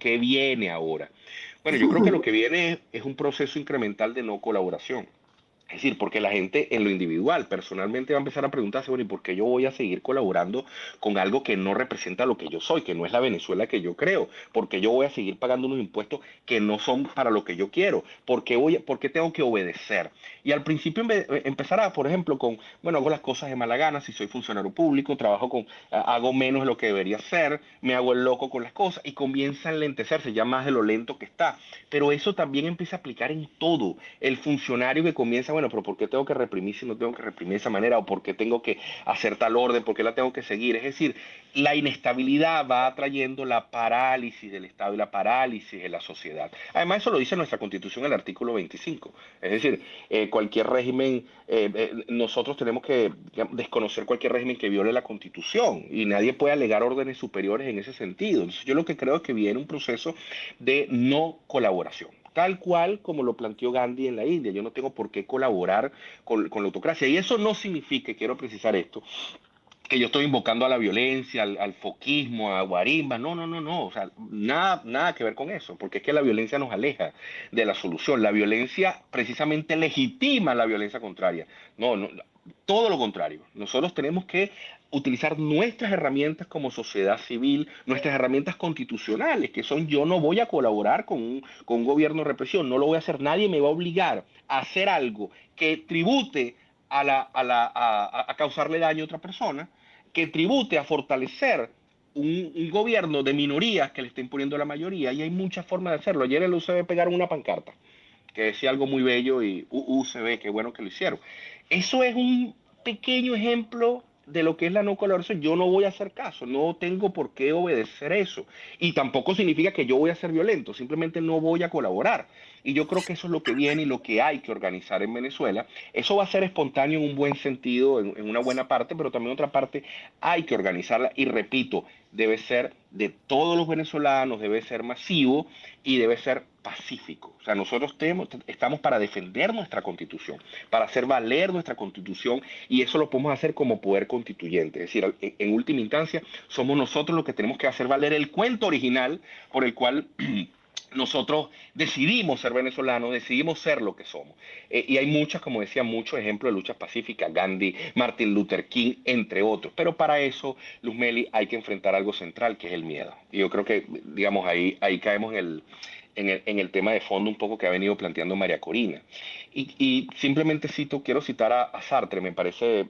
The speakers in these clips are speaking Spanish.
¿qué viene ahora? Bueno, yo creo que lo que viene es un proceso incremental de no colaboración. Es decir, porque la gente en lo individual, personalmente va a empezar a preguntarse, bueno, ¿y por qué yo voy a seguir colaborando con algo que no representa lo que yo soy, que no es la Venezuela que yo creo? ¿Por qué yo voy a seguir pagando unos impuestos que no son para lo que yo quiero? ¿Por qué tengo que obedecer? Y al principio empezará, por ejemplo, con, bueno, hago las cosas de mala gana, si soy funcionario público, hago menos de lo que debería hacer, me hago el loco con las cosas y comienza a enlentecerse ya más de lo lento que está. Pero eso también empieza a aplicar en todo. El funcionario que comienza, bueno, pero ¿por qué tengo que reprimir si no tengo que reprimir de esa manera? ¿O por qué tengo que hacer tal orden? ¿Por qué la tengo que seguir? Es decir, la inestabilidad va atrayendo la parálisis del Estado y la parálisis de la sociedad. Además, eso lo dice nuestra Constitución, el artículo 25. Es decir, cualquier régimen, nosotros tenemos que desconocer cualquier régimen que viole la Constitución y nadie puede alegar órdenes superiores en ese sentido. Entonces, yo lo que creo es que viene un proceso de no colaboración, tal cual como lo planteó Gandhi en la India. Yo no tengo por qué colaborar con la autocracia. Y eso no significa, quiero precisar esto, que yo estoy invocando a la violencia, al foquismo, a guarimba. No, no, no, no. O sea, nada que ver con eso, porque es que la violencia nos aleja de la solución. La violencia precisamente legitima la violencia contraria. No, no, todo lo contrario. Nosotros tenemos que utilizar nuestras herramientas como sociedad civil, nuestras herramientas constitucionales, que son: yo no voy a colaborar con un gobierno de represión, no lo voy a hacer, nadie me va a obligar a hacer algo que tribute a causarle daño a otra persona, que tribute a fortalecer un gobierno de minorías que le está imponiendo a la mayoría, y hay muchas formas de hacerlo. Ayer el UCB pegaron una pancarta que decía algo muy bello y UCB, qué bueno que lo hicieron. Eso es un pequeño ejemplo de lo que es la no colaboración. Yo no voy a hacer caso, no tengo por qué obedecer eso. Y tampoco significa que yo voy a ser violento, simplemente no voy a colaborar. Y yo creo que eso es lo que viene y lo que hay que organizar en Venezuela. Eso va a ser espontáneo en un buen sentido, en una buena parte, pero también en otra parte hay que organizarla. Y repito, debe ser de todos los venezolanos, debe ser masivo y debe ser pacífico. O sea, nosotros estamos para defender nuestra constitución, para hacer valer nuestra constitución, y eso lo podemos hacer como poder constituyente. Es decir, en última instancia, somos nosotros los que tenemos que hacer valer el cuento original por el cual nosotros decidimos ser venezolanos, decidimos ser lo que somos. Y hay muchas, como decía, muchos ejemplos de luchas pacíficas: Gandhi, Martin Luther King, entre otros. Pero para eso, Luz Meli, hay que enfrentar algo central, que es el miedo. Y yo creo que, digamos, ahí caemos en el tema de fondo un poco que ha venido planteando María Corina. Y simplemente quiero citar a Sartre, me parece,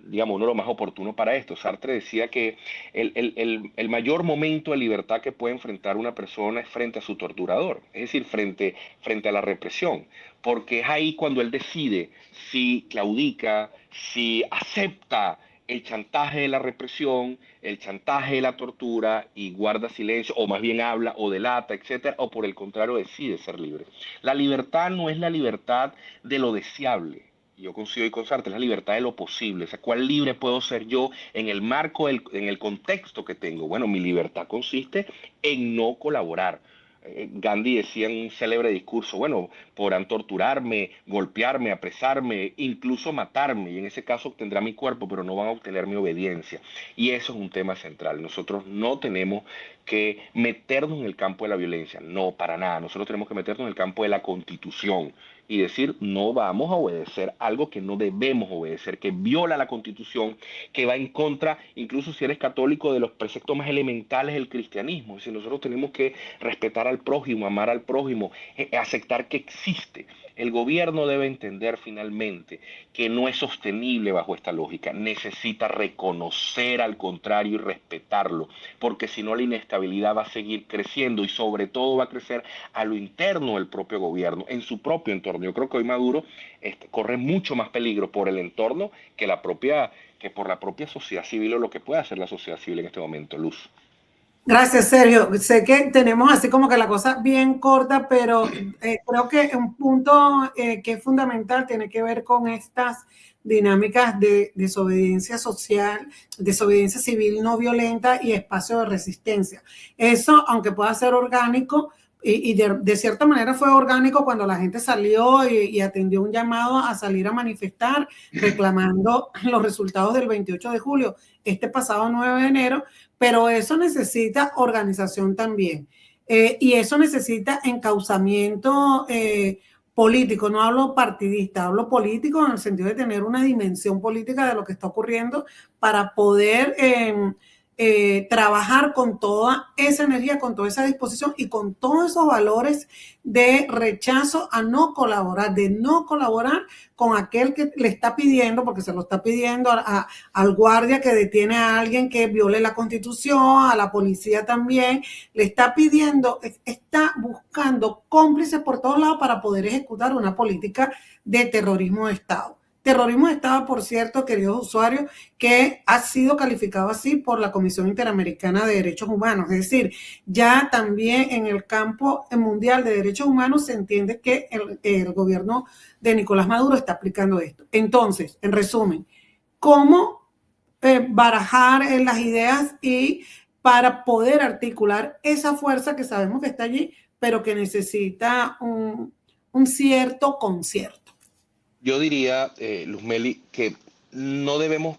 digamos, uno de los más oportunos para esto. Sartre decía que el mayor momento de libertad que puede enfrentar una persona es frente a su torturador, es decir, frente a la represión, porque es ahí cuando él decide si claudica, si acepta el chantaje de la represión, el chantaje de la tortura y guarda silencio, o más bien habla o delata, etcétera, o por el contrario decide ser libre. La libertad no es la libertad de lo deseable. Yo coincido con Sartre, es la libertad de lo posible. O sea, ¿cuál libre puedo ser yo en el marco, en el contexto que tengo? Bueno, mi libertad consiste en no colaborar. Gandhi decía en un célebre discurso: bueno, podrán torturarme, golpearme, apresarme, incluso matarme, y en ese caso obtendrá mi cuerpo, pero no van a obtener mi obediencia. Y eso es un tema central. Nosotros no tenemos que meternos en el campo de la violencia, no, para nada. Nosotros tenemos que meternos en el campo de la Constitución y decir: no vamos a obedecer algo que no debemos obedecer, que viola la Constitución, que va en contra, incluso si eres católico, de los preceptos más elementales del cristianismo. Es decir, nosotros tenemos que respetar al prójimo, amar al prójimo, aceptar que existe. El gobierno debe entender finalmente que no es sostenible bajo esta lógica. Necesita reconocer al contrario y respetarlo, porque si no, la inestabilidad va a seguir creciendo y sobre todo va a crecer a lo interno del propio gobierno, en su propio entorno. Yo creo que hoy Maduro corre mucho más peligro por el entorno que por la propia sociedad civil, o lo que puede hacer la sociedad civil en este momento. Luz. Gracias, Sergio. Sé que tenemos así como que la cosa bien corta, pero creo que un punto que es fundamental tiene que ver con estas dinámicas de desobediencia social, desobediencia civil no violenta y espacio de resistencia. Eso, aunque pueda ser orgánico, y de cierta manera fue orgánico cuando la gente salió y atendió un llamado a salir a manifestar reclamando los resultados del 28 de julio, este pasado 9 de enero, pero eso necesita organización también. Y eso necesita encauzamiento político, no hablo partidista, hablo político en el sentido de tener una dimensión política de lo que está ocurriendo para poder trabajar con toda esa energía, con toda esa disposición y con todos esos valores de rechazo a no colaborar, de no colaborar con aquel que le está pidiendo, porque se lo está pidiendo al guardia que detiene a alguien que viole la Constitución, a la policía también, le está pidiendo, está buscando cómplices por todos lados para poder ejecutar una política de terrorismo de Estado. Terrorismo de Estado, por cierto, queridos usuarios, que ha sido calificado así por la Comisión Interamericana de Derechos Humanos. Es decir, ya también en el campo mundial de derechos humanos se entiende que el gobierno de Nicolás Maduro está aplicando esto. Entonces, en resumen, ¿cómo barajar las ideas y para poder articular esa fuerza que sabemos que está allí, pero que necesita un cierto concierto? Yo diría, Luzmeli, que no debemos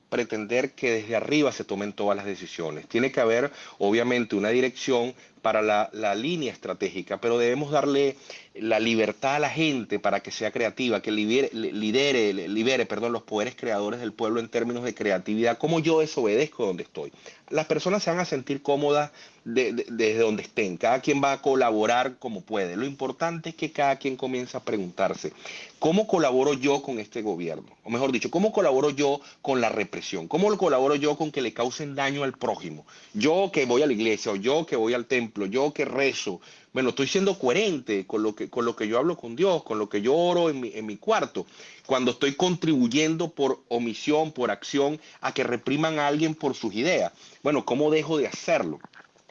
pretender que desde arriba se tomen todas las decisiones. Tiene que haber, obviamente, una dirección para la línea estratégica, pero debemos darle la libertad a la gente para que sea creativa, que libere, perdón, los poderes creadores del pueblo en términos de creatividad, como yo desobedezco donde estoy. Las personas se van a sentir cómodas desde donde estén, cada quien va a colaborar como puede. Lo importante es que cada quien comience a preguntarse, ¿cómo colaboro yo con este gobierno? O mejor dicho, ¿cómo colaboro yo con la represión? ¿Cómo colaboro yo con que le causen daño al prójimo? Yo que voy a la iglesia, o yo que voy al templo, yo que rezo. Bueno, estoy siendo coherente con lo que yo hablo con Dios, con lo que yo oro en mi cuarto, cuando estoy contribuyendo por omisión, por acción, a que repriman a alguien por sus ideas. Bueno, ¿cómo dejo de hacerlo?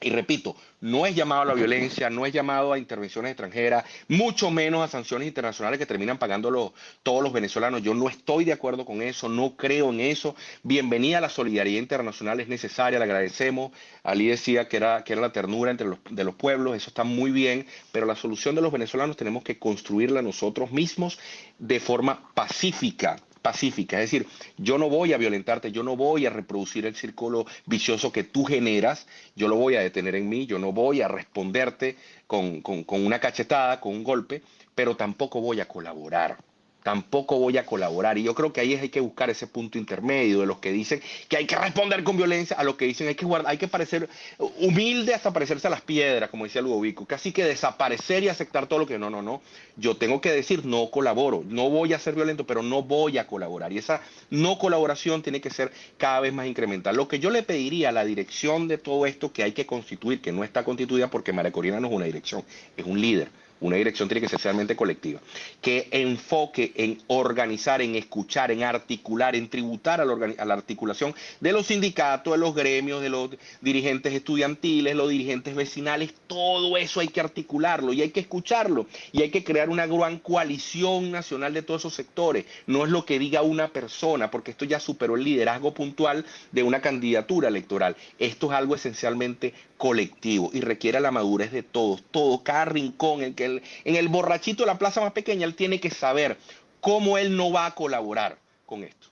Y repito, no es llamado a la violencia, no es llamado a intervenciones extranjeras, mucho menos a sanciones internacionales que terminan pagando todos los venezolanos. Yo no estoy de acuerdo con eso, no creo en eso. Bienvenida a la solidaridad internacional, es necesaria, le agradecemos. Ali decía que era la ternura de los pueblos, eso está muy bien, pero la solución de los venezolanos tenemos que construirla nosotros mismos de forma pacífica, es decir, yo no voy a violentarte, yo no voy a reproducir el círculo vicioso que tú generas, yo lo voy a detener en mí, yo no voy a responderte con una cachetada, con un golpe, pero tampoco voy a colaborar. Tampoco voy a colaborar. Y yo creo que ahí hay que buscar ese punto intermedio de los que dicen que hay que responder con violencia, a los que dicen hay que parecer humilde hasta parecerse a las piedras, como decía Ludovico. Casi que desaparecer y aceptar todo lo que no. Yo tengo que decir no colaboro, no voy a ser violento, pero no voy a colaborar. Y esa no colaboración tiene que ser cada vez más incremental. Lo que yo le pediría a la dirección de todo esto que hay que constituir, que no está constituida porque María Corina no es una dirección, es un líder. Una dirección tiene que ser realmente colectiva, que enfoque en organizar, en escuchar, en articular, en tributar a la articulación de los sindicatos, de los gremios, de los dirigentes estudiantiles, los dirigentes vecinales. Todo eso hay que articularlo y hay que escucharlo y hay que crear una gran coalición nacional de todos esos sectores. No es lo que diga una persona, porque esto ya superó el liderazgo puntual de una candidatura electoral. Esto es algo esencialmente colectivo y requiere la madurez de todos, cada rincón, en el borrachito de la plaza más pequeña, él tiene que saber cómo él no va a colaborar con esto.